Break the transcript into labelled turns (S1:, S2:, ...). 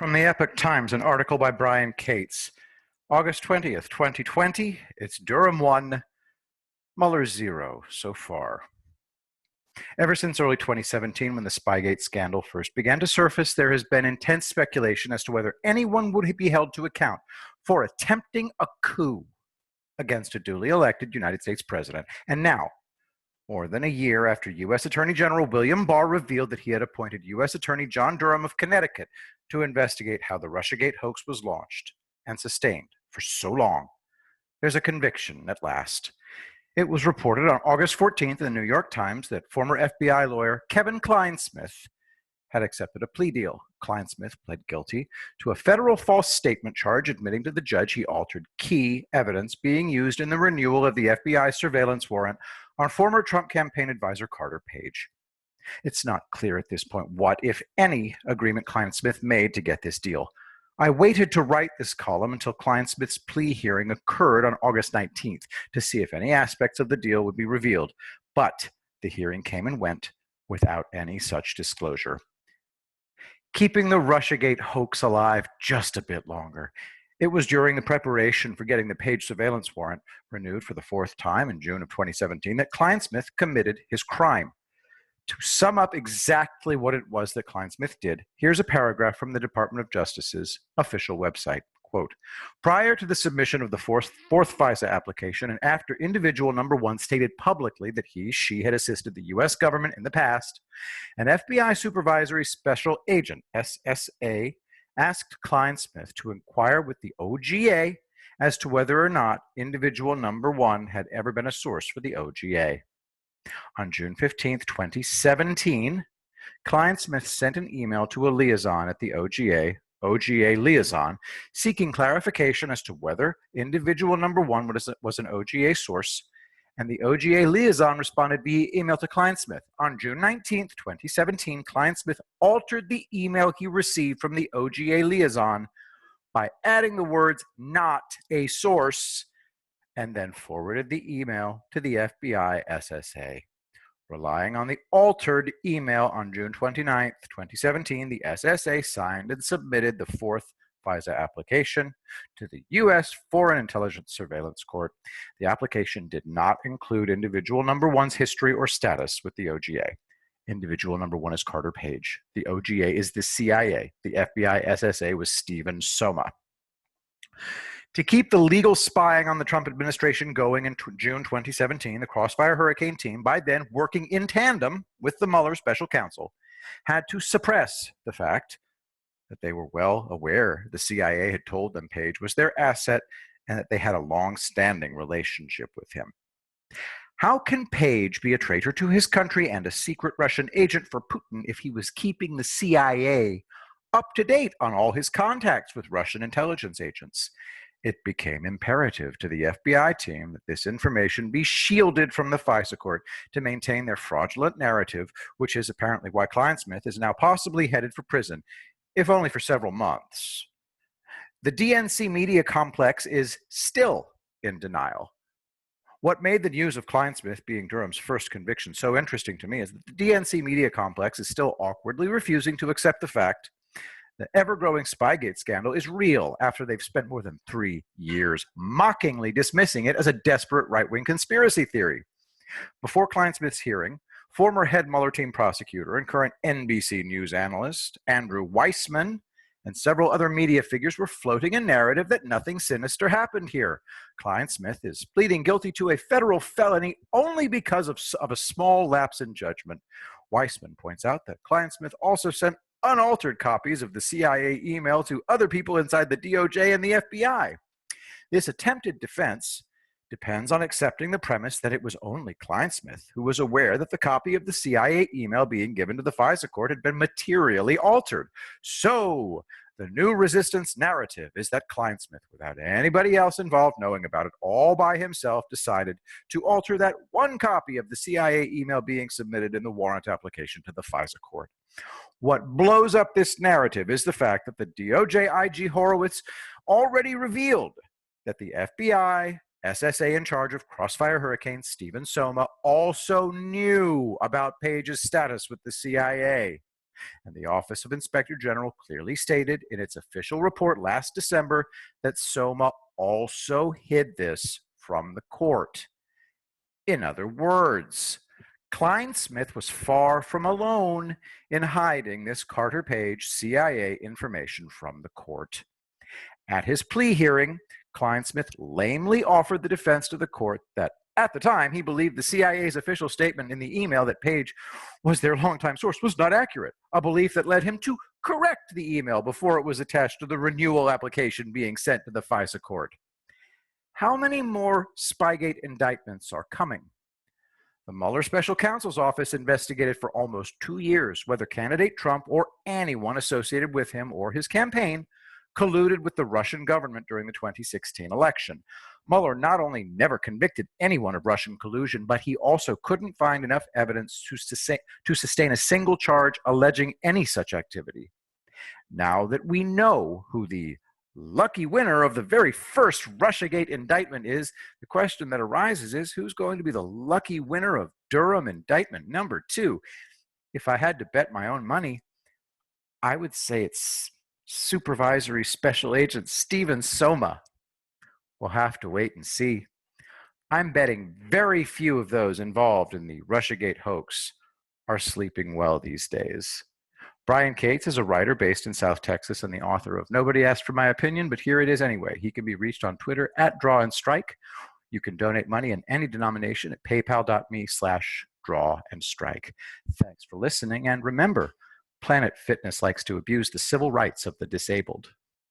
S1: From the Epoch Times, an article by Brian Cates. August 20th, 2020. It's Durham 1, Mueller 0 so far. Ever since early 2017, when the Spygate scandal first began to surface, there has been intense speculation as to whether anyone would be held to account for attempting a coup against a duly elected United States president. And now, more than a year after U.S. Attorney General William Barr revealed that he had appointed U.S. Attorney John Durham of Connecticut to investigate how the Russiagate hoax was launched and sustained for so long, there's a conviction at last. It was reported on August 14th in the New York Times that former FBI lawyer Kevin Clinesmith had accepted a plea deal. Clinesmith pled guilty to a federal false statement charge, admitting to the judge he altered key evidence being used in the renewal of the FBI surveillance warrant on former Trump campaign advisor Carter Page. It's not clear at this point what, if any, agreement Clinesmith made to get this deal. I waited to write this column until Clinesmith's plea hearing occurred on August 19th to see if any aspects of the deal would be revealed, but the hearing came and went without any such disclosure. Keeping the Russiagate hoax alive just a bit longer. It was during the preparation for getting the Page surveillance warrant renewed for the fourth time in June of 2017 that Clinesmith committed his crime. To sum up exactly what it was that Clinesmith did, here's a paragraph from the Department of Justice's official website. Quote, prior to the submission of the fourth FISA application and after individual number one stated publicly that she had assisted the U.S. government in the past, an FBI Supervisory Special Agent, SSA, asked Clinesmith to inquire with the OGA as to whether or not individual number one had ever been a source for the OGA. On June 15, 2017, Clinesmith sent an email to a liaison at the OGA liaison, seeking clarification as to whether individual number one was an OGA source, and the OGA liaison responded via email to Clinesmith. On June 19, 2017, Clinesmith altered the email he received from the OGA liaison by adding the words "not a source" and then forwarded the email to the FBI SSA. Relying on the altered email on June 29, 2017, the SSA signed and submitted the fourth FISA application to the U.S. Foreign Intelligence Surveillance Court. The application did not include individual number one's history or status with the OGA. Individual number one is Carter Page. The OGA is the CIA. The FBI SSA was Stephen Soma. To keep the legal spying on the Trump administration going in June 2017, the Crossfire Hurricane team, by then working in tandem with the Mueller special counsel, had to suppress the fact that they were well aware the CIA had told them Page was their asset and that they had a long-standing relationship with him. How can Page be a traitor to his country and a secret Russian agent for Putin if he was keeping the CIA up to date on all his contacts with Russian intelligence agents? It became imperative to the FBI team that this information be shielded from the FISA court to maintain their fraudulent narrative, which is apparently why Clinesmith is now possibly headed for prison, if only for several months. The DNC media complex is still in denial. What made the news of Clinesmith being Durham's first conviction so interesting to me is that the DNC media complex is still awkwardly refusing to accept the fact the ever-growing Spygate scandal is real after they've spent more than 3 years mockingly dismissing it as a desperate right-wing conspiracy theory. Before Clinesmith's hearing, former head Mueller team prosecutor and current NBC News analyst Andrew Weissman and several other media figures were floating a narrative that nothing sinister happened here. Clinesmith is pleading guilty to a federal felony only because of a small lapse in judgment. Weissman points out that Clinesmith also sent unaltered copies of the CIA email to other people inside the DOJ and the FBI. This attempted defense depends on accepting the premise that it was only Clinesmith who was aware that the copy of the CIA email being given to the FISA court had been materially altered. So, the new resistance narrative is that Clinesmith, without anybody else involved knowing about it, all by himself decided to alter that one copy of the CIA email being submitted in the warrant application to the FISA court. What blows up this narrative is the fact that the DOJ IG Horowitz already revealed that the FBI SSA in charge of Crossfire Hurricane, Stephen Soma, also knew about Page's status with the CIA. And the Office of Inspector General clearly stated in its official report last December that Soma also hid this from the court. In other words, Klein-Smith was far from alone in hiding this Carter Page CIA information from the court. At his plea hearing, Klein-Smith lamely offered the defense to the court that at the time he believed the CIA's official statement in the email that Page was their longtime source was not accurate, a belief that led him to correct the email before it was attached to the renewal application being sent to the FISA court. How many more Spygate indictments are coming? The Mueller Special Counsel's Office investigated for almost 2 years whether candidate Trump or anyone associated with him or his campaign colluded with the Russian government during the 2016 election. Mueller not only never convicted anyone of Russian collusion, but he also couldn't find enough evidence to sustain a single charge alleging any such activity. Now that we know who the lucky winner of the very first Russiagate indictment is, the question that arises is who's going to be the lucky winner of Durham indictment number 2? If I had to bet my own money, I would say it's Supervisory Special Agent Steven Soma. We'll have to wait and see. I'm betting very few of those involved in the Russiagate hoax are sleeping well these days. Brian Cates is a writer based in South Texas and the author of Nobody Asked for My Opinion, but here it is anyway. He can be reached on Twitter at DrawAndStrike. You can donate money in any denomination at paypal.me/drawandstrike. Thanks for listening, and remember, Planet Fitness likes to abuse the civil rights of the disabled.